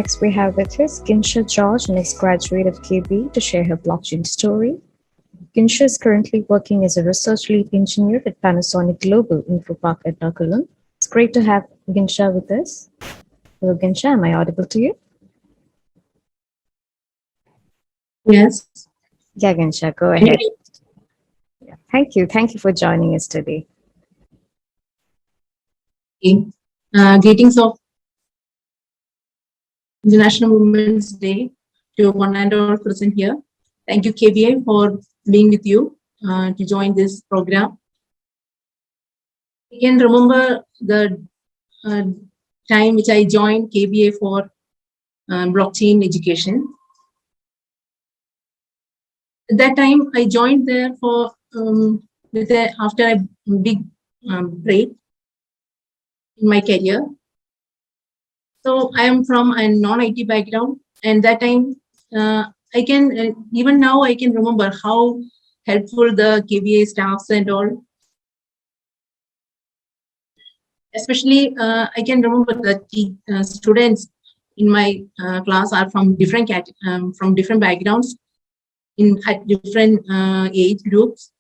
Next, we have with us Kinsha George, next graduate of KB, to share her blockchain story. Kinsha is currently working as a research lead engineer at Panasonic Global Info Park at Erkulam. It's great to have Kinsha with us. Hello, Kinsha. Am I audible to you? Yes. Yeah, Kinsha, go ahead. Yeah. Thank you. Thank you for joining us today. Greetings of International Women's Day to one and all present here. Thank you, KBA, for being with you to join this program. I can remember the time which I joined KBA for blockchain education. At that time, I joined there for after a big break in my career. So I am from a non-IT background, and that time I can even now I can remember how helpful the KBA staffs and all. Especially, I can remember that the students in my class are from different backgrounds, at different age groups.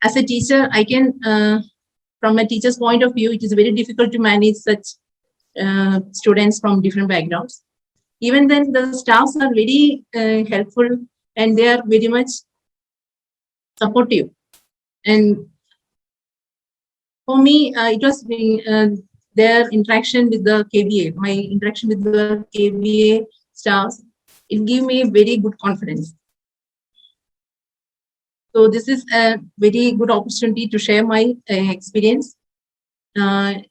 As a teacher, I can, from a teacher's point of view, it is very difficult to manage such students from different backgrounds. Even then, the staffs are very helpful, and they are very much supportive. And for me, it was their interaction with the KBA, my interaction with the KBA staffs, it gave me very good confidence. So this is a very good opportunity to share my experience in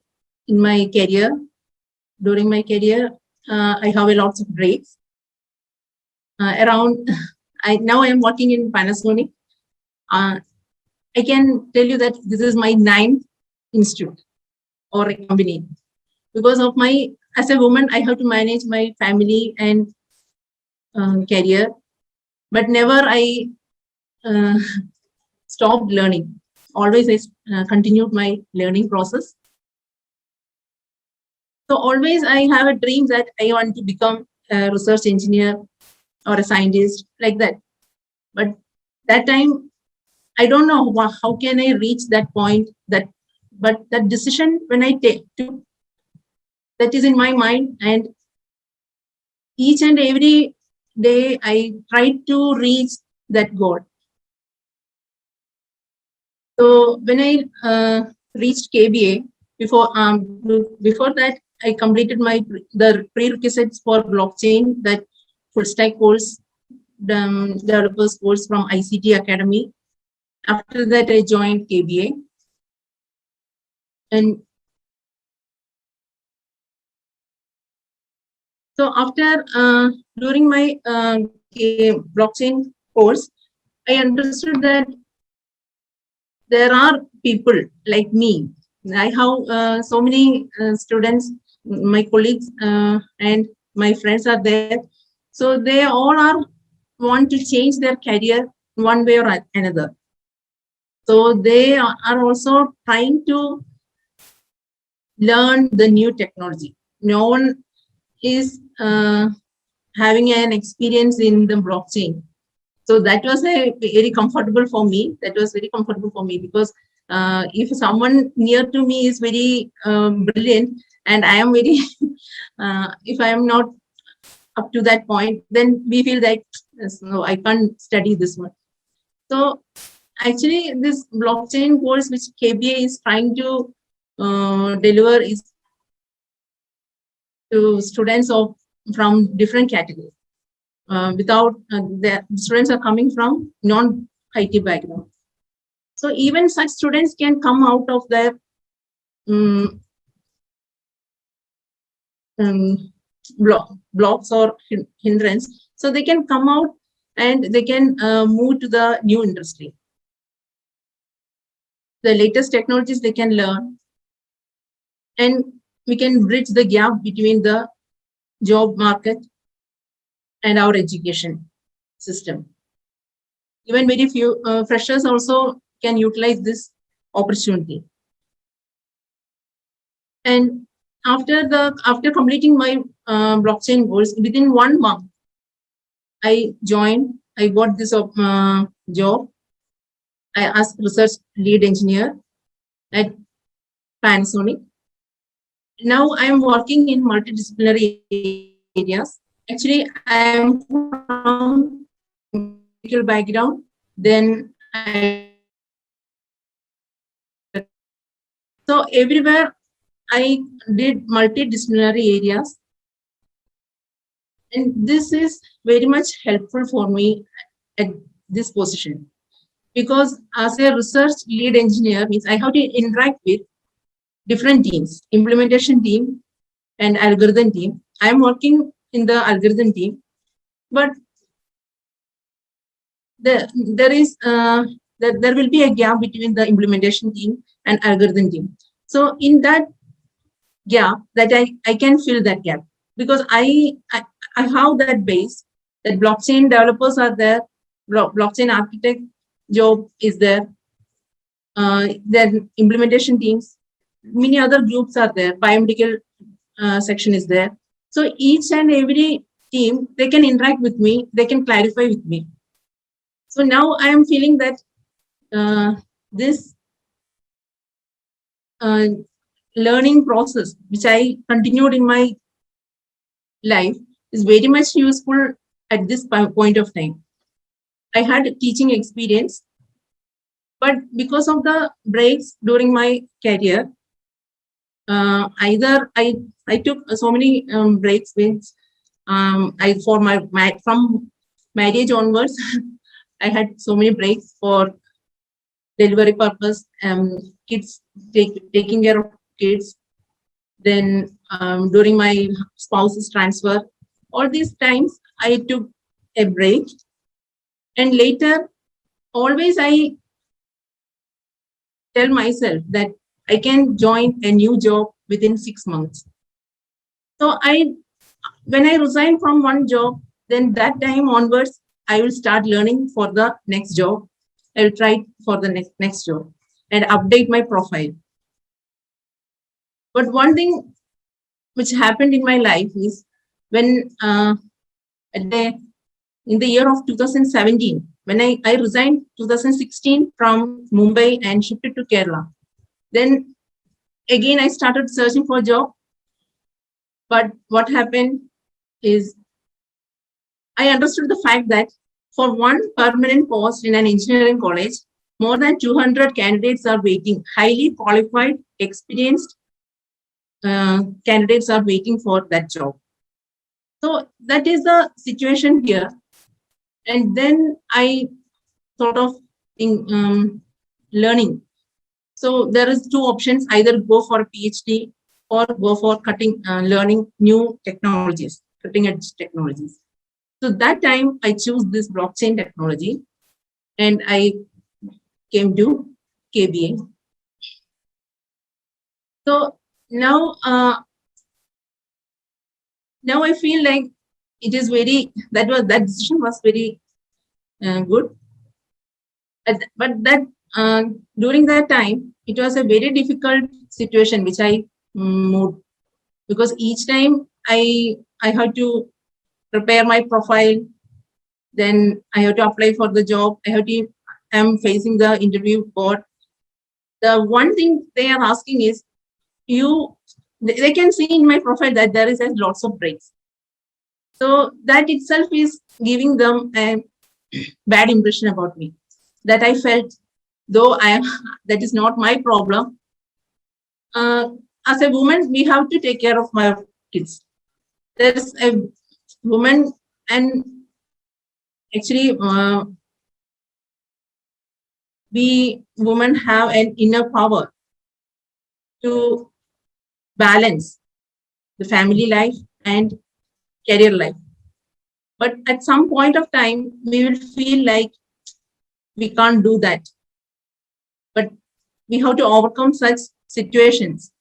my career. During my career, I have a lot of breaks. Now I am working in Panasonic. I can tell you that this is my 9th institute or a company. Because of as a woman, I have to manage my family and career, but never I stopped learning. Always I continued my learning process. So always I have a dream that I want to become a research engineer or a scientist, like that. But that time, I don't know how can I reach that point. But that decision when I took, that is in my mind, and each and every day I try to reach that goal. So when I reached KBA, before that I completed the prerequisites for blockchain, that full stack course, developers course from ICT Academy. After that, I joined KBA, and so after during my blockchain course, I understood that there are people like me. I have so many students, my colleagues and my friends are there. So they all want to change their career one way or another. So they are also trying to learn the new technology. No one is having an experience in the blockchain. So that was very comfortable for me. That was very comfortable for me because if someone near to me is very brilliant and I am very, if I am not up to that point, then we feel that no, I can't study this one. So actually, this blockchain course which KBA is trying to deliver is to students from different categories. The students are coming from non-IT background. So even such students can come out of their blocks or hindrance. So they can come out and they can move to the new industry. The latest technologies they can learn, and we can bridge the gap between the job market and our education system. Even very few freshers also can utilize this opportunity. And after completing my blockchain course, within 1 month, I joined. I got this job. I asked research lead engineer at Panasonic. Now I am working in multidisciplinary areas. Actually, I am from medical background. Then I so everywhere I did multidisciplinary areas, and this is very much helpful for me at this position, because as a research lead engineer means I have to interact with different teams, implementation team and algorithm team. I'm working in the algorithm team, but there will be a gap between the implementation team and algorithm team. So in that gap, that I can fill that gap, because I have that base that blockchain developers are there, blockchain architect job is there, then implementation teams, many other groups are there, biomedical section is there. So each and every team, they can interact with me, they can clarify with me. So now I am feeling that this learning process, which I continued in my life, is very much useful at this point of time. I had teaching experience, but because of the breaks during my career, either I took so many breaks with for my from marriage onwards. I had so many breaks for delivery purpose, kids taking care of kids. Then during my spouse's transfer, all these times I took a break, and later always I tell myself that I can join a new job within 6 months. So when I resign from one job, then that time onwards, I will start learning for the next job. I will try for the next job and update my profile. But one thing which happened in my life is when in the year of 2017, when I resigned 2016 from Mumbai and shifted to Kerala. Then again, I started searching for a job. But what happened is I understood the fact that for one permanent post in an engineering college, more than 200 candidates are waiting, highly qualified, experienced candidates are waiting for that job. So that is the situation here. And then I thought of learning. So there is two options: either go for a PhD or go for learning new technologies, cutting edge technologies. So that time I chose this blockchain technology, and I came to KBA. So now I feel like it is that decision was very good. But that during that time, it was a very difficult situation which I moved, because each time I had to prepare my profile, then I have to apply for the job. I'm facing the interview board. The one thing they are asking is, they can see in my profile that there is lots of breaks. So that itself is giving them a bad impression about me, that I felt, though that is not my problem. As a woman, we have to take care of my kids. There is a woman, and actually we women have an inner power to balance the family life and career life. But at some point of time, we will feel like we can't do that. But we have to overcome such situations.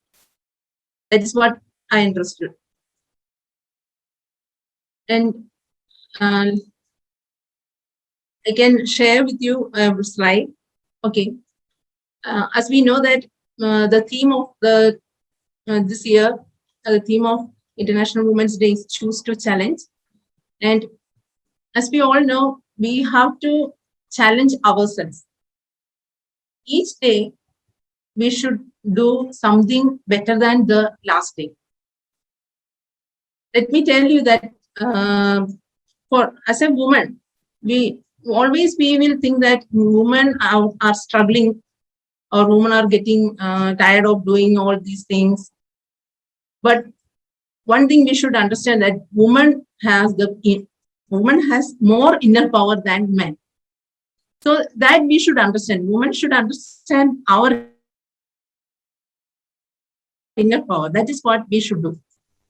That is what I understood. And I can share with you a slide. Okay. As we know that the theme of this year the theme of International Women's Day is Choose to Challenge. And as we all know, we have to challenge ourselves. Each day, we should do something better than the last day. Let me tell you that for as a woman, we will think that women are struggling, or women are getting tired of doing all these things. But one thing we should understand, that woman has more inner power than men. So that we should understand. Women should understand our inner power. That is what we should do.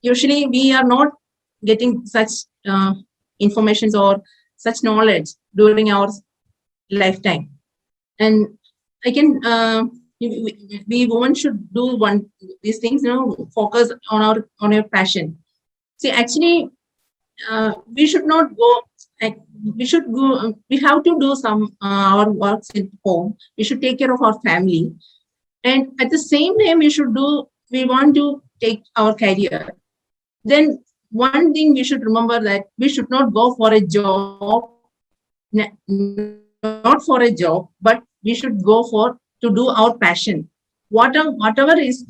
Usually we are not getting such informations or such knowledge during our lifetime. And I can we women should do these things, focus on our passion. See, actually, we should not go. We should go. We have to do some our works at home. We should take care of our family, and at the same time, we want to take our career. Then one thing we should remember, that we should not go for a job, not for a job, but we should go to do our passion. Whatever is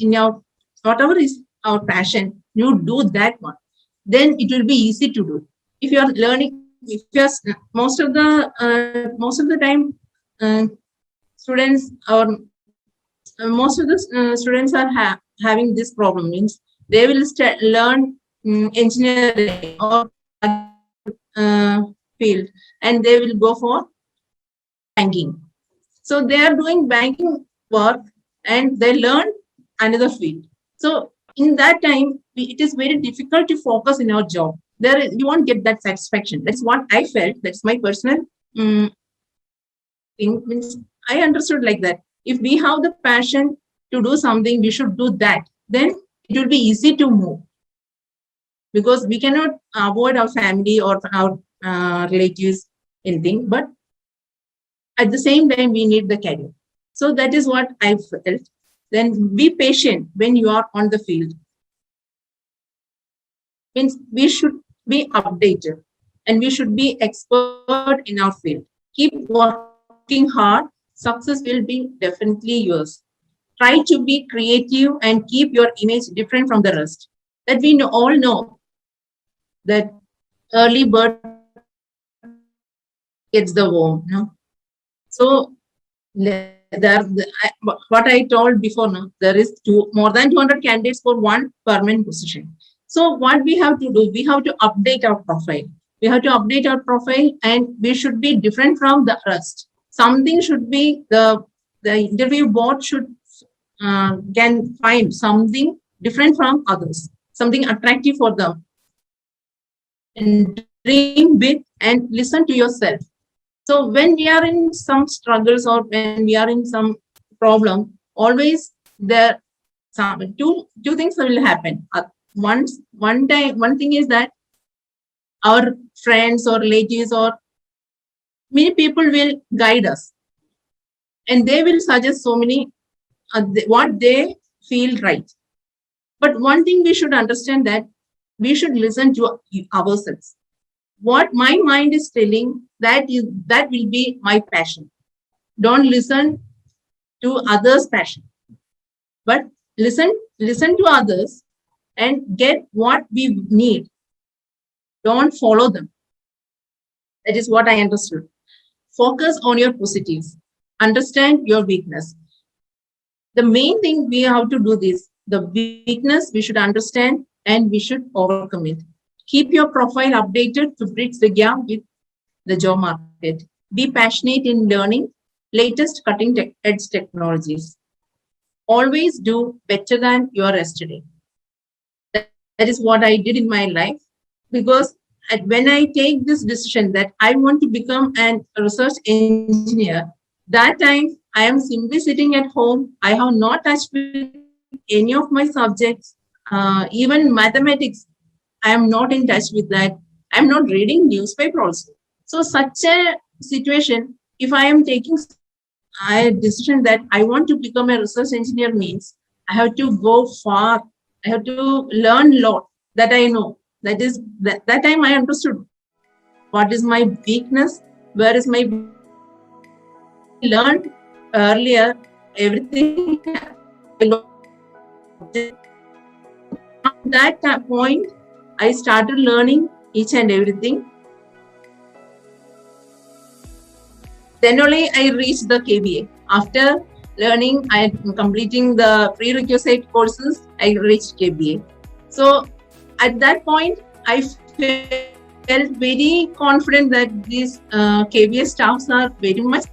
our passion, you do that one. Then it will be easy to do. If you are learning, most of the time, students or most of the students are having this problem. Means they will learn engineering or field, and they will go for banking. So they are doing banking work and they learn another field. So in that time, it is very difficult to focus in our job. You won't get that satisfaction. That's what I felt. That's my personal thing. Means I understood like that. If we have the passion to do something, we should do that. Then it will be easy to move. Because we cannot avoid our family or our relatives, anything. But at the same time, we need the career. So that is what I felt. Then be patient when you are on the field. Means we should be updated and we should be expert in our field. Keep working hard. Success will be definitely yours. Try to be creative and keep your image different from the rest. That we all know that early bird gets the worm. No? So what I told before, no, there is more than 200 candidates for one permanent position. So what we have to do, we have to update our profile. We have to update our profile, and we should be different from the rest. Something should be the interview board should can find something different from others, something attractive for them. And dream big and listen to yourself. So when we are in some struggles or when we are in some problem, always there two things will happen. One thing is that our friends or relatives or many people will guide us, and they will suggest so many what they feel right. But one thing we should understand, that we should listen to ourselves. What my mind is telling, that will be my passion. Don't listen to others' passion, but listen to others and get what we need. Don't follow them. That is what I understood. Focus on your positives. Understand your weakness. The main thing we have to do this, the weakness we should understand and we should overcome it. Keep your profile updated to bridge the gap with the job market. Be passionate in learning latest cutting-edge technologies. Always do better than your yesterday. That is what I did in my life, because when I take this decision that I want to become a research engineer, that time I am simply sitting at home. I have not touched with any of my subjects, even mathematics. I am not in touch with that. I am not reading newspaper also. So such a situation, if I am taking a decision that I want to become a research engineer, means I have to go far I have to learn a lot that I know. That is that time I understood what is my weakness, where is my learned earlier everything. At that point, I started learning each and everything. Then only I reached the KBA. After learning, I completing the prerequisite courses, I reached KBA. So at that point, I felt very confident that these KBA staffs are very much.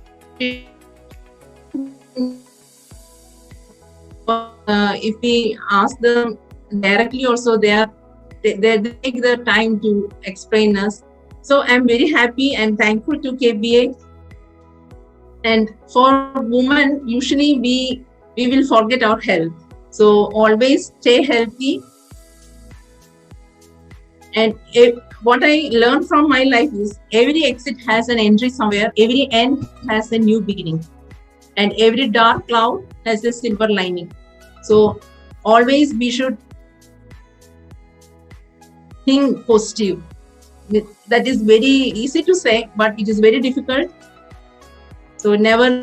If we ask them directly, also they take the time to explain us. So I'm very happy and thankful to KBA. And for women, usually we will forget our health. So always stay healthy. And what I learned from my life is every exit has an entry somewhere, every end has a new beginning, and every dark cloud has a silver lining. So always we should think positive. That is very easy to say, but it is very difficult. So never,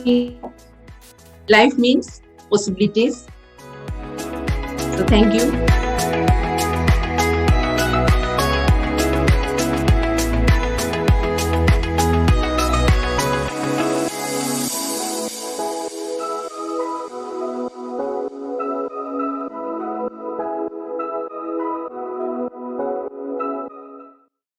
life means possibilities. So thank you.